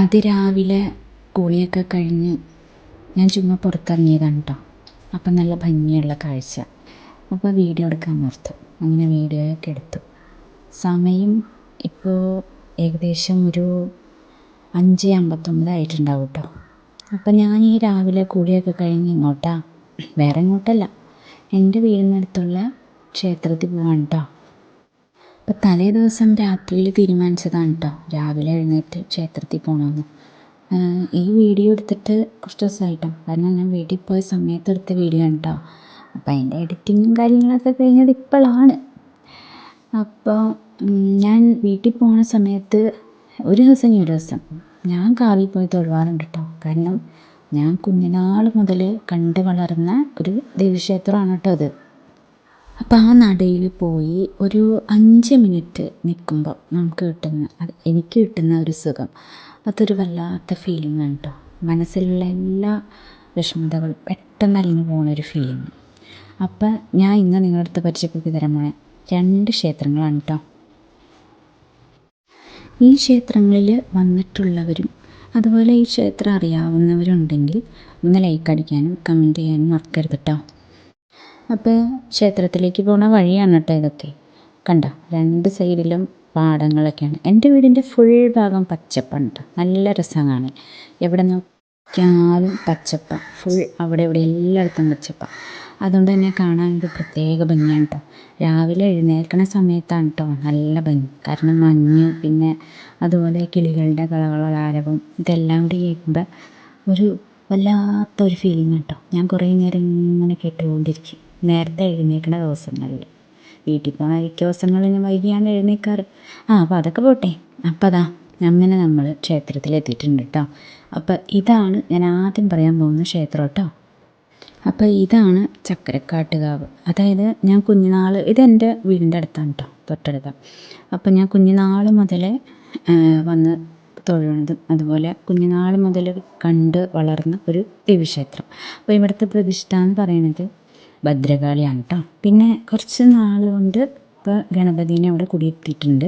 അതിരാവിലെ കുളിയൊക്കെ കഴിഞ്ഞ് ഞാൻ ചുമ്മാ പുറത്തിറങ്ങിയതാണ് കേട്ടോ. അപ്പം നല്ല ഭംഗിയുള്ള കാഴ്ച. അപ്പോൾ വീഡിയോ എടുക്കാൻ ഓർത്തു. അങ്ങനെ വീഡിയോയൊക്കെ എടുത്തു. സമയം ഇപ്പോൾ ഏകദേശം ഒരു 5:59 ആയിട്ടുണ്ടാവും കേട്ടോ. അപ്പം ഞാൻ ഈ രാവിലെ കുളിയൊക്കെ കഴിഞ്ഞ് വേറെ എങ്ങോട്ടല്ല, എൻ്റെ വീടിനടുത്തുള്ള ക്ഷേത്രത്തിൽ പോവാണ് കേട്ടോ. അപ്പം തലേ ദിവസം രാത്രിയിൽ തീരുമാനിച്ചതാണ് കേട്ടോ രാവിലെ എഴുന്നേറ്റ് ക്ഷേത്രത്തിൽ പോകണമെന്ന്. ഈ വീഡിയോ എടുത്തിട്ട് കുറച്ച് ദിവസമായിട്ടോ, കാരണം ഞാൻ വീട്ടിൽ പോയ സമയത്ത് എടുത്ത വീഡിയോ ആണ് കേട്ടോ. അപ്പം അതിൻ്റെ എഡിറ്റിങ്ങും കാര്യങ്ങളൊക്കെ കഴിഞ്ഞത് ഇപ്പോഴാണ്. അപ്പോൾ ഞാൻ വീട്ടിൽ പോകുന്ന സമയത്ത് ഒരു ദിവസം ഞാൻ കാവിൽ പോയി തൊഴുവാറുണ്ട് കേട്ടോ. കാരണം ഞാൻ കുഞ്ഞുനാൾ മുതൽ കണ്ട് വളർന്ന ഒരു ദേവീക്ഷേത്രമാണ് കേട്ടോ അത്. അപ്പോൾ ആ നടയിൽ പോയി ഒരു 5 മിനിറ്റ് നിൽക്കുമ്പോൾ എനിക്ക് കിട്ടുന്ന ഒരു സുഖം, അതൊരു വല്ലാത്ത ഫീലിംഗ് ആണ് കേട്ടോ. മനസ്സിലുള്ള എല്ലാ വിഷമതകളും പെട്ടെന്ന് അലിഞ്ഞു പോകുന്നൊരു ഫീലിംഗ്. അപ്പം ഞാൻ ഇന്ന് നിങ്ങളുടെ അടുത്ത് പരിചയപ്പെടുത്തി തരാൻ പോണ 2 ക്ഷേത്രങ്ങളാണ് കേട്ടോ. ഈ ക്ഷേത്രങ്ങളിൽ വന്നിട്ടുള്ളവരും അതുപോലെ ഈ ക്ഷേത്രം അറിയാവുന്നവരുണ്ടെങ്കിൽ ഒന്ന് ലൈക്ക് അടിക്കാനും കമൻറ്റ് ചെയ്യാനും മറക്കരുത് കേട്ടോ. അപ്പോൾ ക്ഷേത്രത്തിലേക്ക് പോകുന്ന വഴിയാണ് കേട്ടോ ഇതൊക്കെ. കണ്ടോ, 2 സൈഡിലും പാടങ്ങളൊക്കെയാണ്. എൻ്റെ വീടിൻ്റെ ഫുൾ ഭാഗം പച്ചപ്പാണ് കേട്ടോ. നല്ല രസമാണ് കാണാൻ. എവിടെ നോക്കിയാലും പച്ചപ്പ, ഫുൾ അവിടെ ഇവിടെ എല്ലായിടത്തും പച്ചപ്പ. അതുകൊണ്ട് തന്നെ കാണാൻ ഒരു പ്രത്യേക ഭംഗിയാണ് കേട്ടോ. രാവിലെ എഴുന്നേൽക്കുന്ന സമയത്താണ് കേട്ടോ നല്ല ഭംഗി. കാരണം മഞ്ഞ്, പിന്നെ അതുപോലെ കിളികളുടെ കളകളാരവം, ഇതെല്ലാം കൂടി കേൾക്കുമ്പോൾ ഒരു വല്ലാത്തൊരു ഫീലിംഗ് കേട്ടോ. ഞാൻ കുറേ നേരം ഇങ്ങനെ കേട്ടുകൊണ്ടിരിക്കും നേരത്തെ എഴുന്നേൽക്കുന്ന ദിവസങ്ങളിൽ. വീട്ടിൽ പോകുന്ന മിക്ക ദിവസങ്ങളിൽ ഞാൻ വൈകിയാണ് എഴുന്നേൽക്കാറ്. അപ്പോൾ അതൊക്കെ പോട്ടെ. അപ്പോൾ അങ്ങനെ നമ്മൾ ക്ഷേത്രത്തിലെത്തിയിട്ടുണ്ട് കേട്ടോ. അപ്പോൾ ഇതാണ് ഞാൻ ആദ്യം പറയാൻ പോകുന്ന ക്ഷേത്രം കേട്ടോ. അപ്പോൾ ഇതാണ് ചക്കരക്കാട്ടുകാവ്. അതായത് ഞാൻ കുഞ്ഞുനാൾ, ഇതെൻ്റെ വീടിൻ്റെ അടുത്താണ് കേട്ടോ, തൊട്ടടുത്താണ്. അപ്പോൾ ഞാൻ കുഞ്ഞുനാൾ മുതൽ വന്ന് തൊഴുന്നതും അതുപോലെ കുഞ്ഞുനാൾ മുതൽ കണ്ട് വളർന്ന ഒരു ദേവീക്ഷേത്രം. അപ്പോൾ ഇവിടുത്തെ പ്രതിഷ്ഠ എന്ന് പറയുന്നത് ഭദ്രകാളിയാണ് കേട്ടോ. പിന്നെ കുറച്ച് നാൾ കൊണ്ട് ഇപ്പോൾ ഗണപതിനെ അവിടെ കുടിയിരുത്തിയിട്ടുണ്ട്.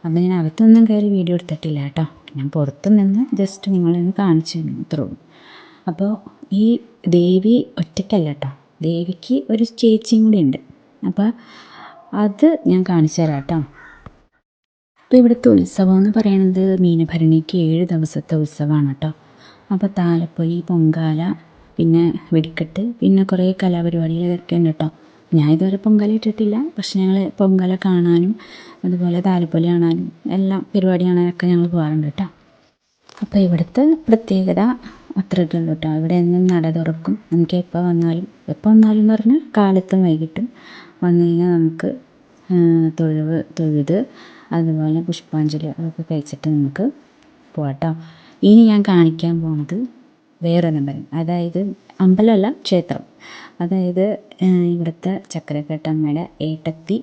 അപ്പോൾ ഞാൻ അകത്തൊന്നും കയറി വീഡിയോ എടുത്തിട്ടില്ല കേട്ടോ. ഞാൻ പുറത്ത് നിന്ന് ജസ്റ്റ് നിങ്ങളൊന്ന് കാണിച്ചു തന്നു, അത്രേ ഉള്ളൂ. അപ്പോൾ ഈ ദേവി ഒറ്റയ്ക്കല്ല കേട്ടോ, ദേവിക്ക് ഒരു ചേച്ചിയും കൂടി ഉണ്ട്. അപ്പോൾ അത് ഞാൻ കാണിച്ചു തരാം കേട്ടോ. അപ്പോൾ ഇവിടുത്തെ ഉത്സവം എന്ന് പറയുന്നത് മീനഭരണിക്ക് 7 ദിവസത്തെ ഉത്സവമാണ് കേട്ടോ. അപ്പോൾ താലപ്പൊലി, പൊങ്കാല, പിന്നെ വെടിക്കെട്ട്, പിന്നെ കുറേ കലാപരിപാടികളൊക്കെ ഉണ്ട് കേട്ടോ. ഞാൻ ഇതുവരെ പൊങ്കാല ഇട്ടിട്ടില്ല, പക്ഷെ ഞങ്ങൾ പൊങ്കാല കാണാനും അതുപോലെ താലപ്പൊലി കാണാനും എല്ലാം പരിപാടി കാണാനൊക്കെ ഞങ്ങൾ പോകാറുണ്ട് കേട്ടോ. അപ്പോൾ ഇവിടുത്തെ പ്രത്യേകത അത്രയൊക്കെ ഉള്ളൂ കേട്ടോ. ഇവിടെ എന്നും നട തുറക്കും. നമുക്ക് എപ്പോൾ വന്നാലും എന്ന് പറഞ്ഞാൽ കാലത്തും വൈകിട്ടും വന്നു കഴിഞ്ഞാൽ നമുക്ക് തൊഴുത് അതുപോലെ പുഷ്പാഞ്ജലി അതൊക്കെ കഴിച്ചിട്ട് നമുക്ക് പോകാം കേട്ടോ. ഇനി ഞാൻ കാണിക്കാൻ പോകുന്നത് വേറൊരമ്പലം, അതായത് അമ്പലമല്ല, ക്ഷേത്രം. അതായത് ഇവിടുത്തെ ചക്കരക്കെട്ടമ്മയുടെ ഏട്ടത്തി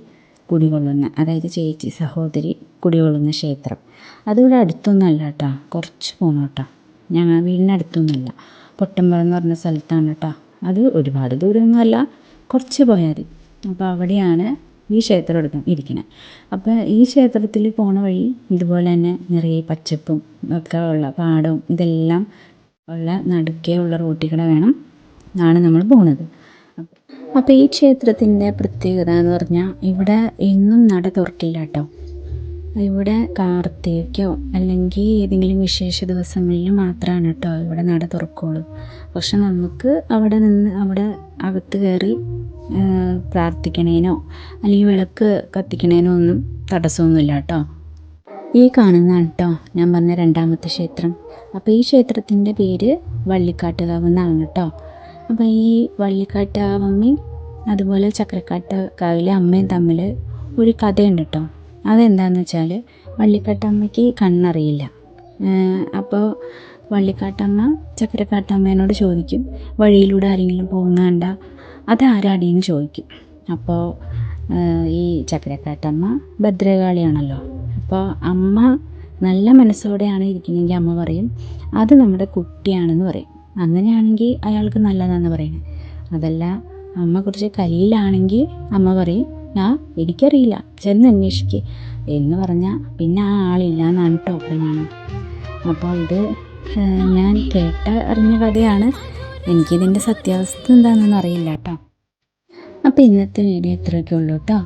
കുടികൊള്ളുന്ന, അതായത് ചേച്ചി സഹോദരി കുടികൊള്ളുന്ന ക്ഷേത്രം. അതിവിടെ അടുത്തൊന്നുമല്ല കേട്ടോ, കുറച്ച് പോകണം കേട്ടോ. ഞങ്ങൾ വീടിനടുത്തൊന്നുമല്ല, പൊട്ടമ്പലം എന്ന് പറഞ്ഞ സ്ഥലത്താണ് കേട്ടോ. അത് ഒരുപാട് ദൂരമൊന്നുമല്ല, കുറച്ച് പോയാൽ മതി. അപ്പോൾ അവിടെയാണ് ഈ ക്ഷേത്രം ഇരിക്കുന്നത്. അപ്പോൾ ഈ ക്ഷേത്രത്തിൽ പോണ വഴി ഇതുപോലെ തന്നെ നിറയെ പച്ചപ്പും ഒക്കെ ഉള്ള പാടവും ഇതെല്ലാം ഉള്ള നടുക്കേ ഉള്ള റോട്ടിൽ കൂടെ ആണ് നമ്മൾ പോകുന്നത്. അപ്പോൾ ഈ ക്ഷേത്രത്തിൻ്റെ പ്രത്യേകത എന്ന് പറഞ്ഞാൽ ഇവിടെ എന്നും നട തുറക്കില്ല കേട്ടോ. ഇവിടെ കാർത്തികയോ അല്ലെങ്കിൽ ഏതെങ്കിലും വിശേഷ ദിവസങ്ങളിൽ മാത്രമാണ് കേട്ടോ ഇവിടെ നട തുറക്കുള്ളൂ. പക്ഷെ നമുക്ക് അവിടെ അകത്ത് കയറി പ്രാർത്ഥിക്കണേനോ അല്ലെങ്കിൽ വിളക്ക് കത്തിക്കണേനോ ഒന്നും തടസ്സമൊന്നുമില്ല കേട്ടോ. ഈ കാണുന്നതാണ് കേട്ടോ ഞാൻ പറഞ്ഞ 2ാമത്തെ ക്ഷേത്രം. അപ്പോൾ ഈ ക്ഷേത്രത്തിൻ്റെ പേര് വള്ളിക്കാട്ടുകാവ് എന്നാണ് കേട്ടോ. അപ്പോൾ ഈ വള്ളിക്കാട്ടുകാവമ്മയും അതുപോലെ ചക്കരക്കാട്ടുകാവിലെ അമ്മയും തമ്മിൽ ഒരു കഥയുണ്ട് കേട്ടോ. അതെന്താണെന്ന് വെച്ചാൽ വള്ളിക്കാട്ടമ്മയ്ക്ക് കണ്ണറിയില്ല. അപ്പോൾ വള്ളിക്കാട്ടമ്മ ചക്കരക്കാട്ടമ്മേനോട് ചോദിക്കും, വഴിയിലൂടെ ആരെങ്കിലും പോകുന്ന കണ്ട അതാരാടിയെന്ന് ചോദിക്കും. അപ്പോൾ ഈ ചക്കരക്കാട്ടമ്മ ഭദ്രകാളിയാണല്ലോ. അപ്പോൾ അമ്മ നല്ല മനസ്സോടെയാണ് ഇരിക്കുന്നതെങ്കിൽ അമ്മ പറയും അത് നമ്മുടെ കുട്ടിയാണെന്ന് പറയും. അങ്ങനെയാണെങ്കിൽ അയാൾക്ക് നല്ലതാണെന്ന് പറയുന്നത്. അതല്ല അമ്മ കുറച്ച് കയ്യിലാണെങ്കിൽ അമ്മ പറയും എനിക്കറിയില്ല, ചെന്ന് അന്വേഷിക്കുക എന്ന് പറഞ്ഞാൽ പിന്നെ ആ ആളില്ല എന്നാണ് കേട്ടോ പറയുന്നത്. അപ്പോൾ ഇത് ഞാൻ അറിഞ്ഞ കഥയാണ്. എനിക്കിതിൻ്റെ സത്യാവസ്ഥ എന്താണെന്നൊന്നും അറിയില്ല കേട്ടോ. അപ്പോൾ ഇന്നത്തെ വീഡിയോ ഇത്രയൊക്കെ ഉള്ളൂ കേട്ടോ.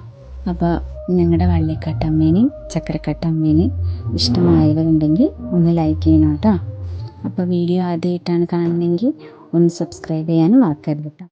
അപ്പോൾ ഞങ്ങളുടെ വള്ളിക്കട്ടമ്മേനെയും ചക്കരക്കട്ടമ്മേനെയും ഇഷ്ടമായവരുണ്ടെങ്കിൽ ഒന്ന് ലൈക്ക് ചെയ്യണം കേട്ടോ. അപ്പോൾ വീഡിയോ ആദ്യമായിട്ടാണ് കാണുന്നതെങ്കിൽ ഒന്ന് സബ്സ്ക്രൈബ് ചെയ്യാനും മറക്കരുത് കേട്ടോ.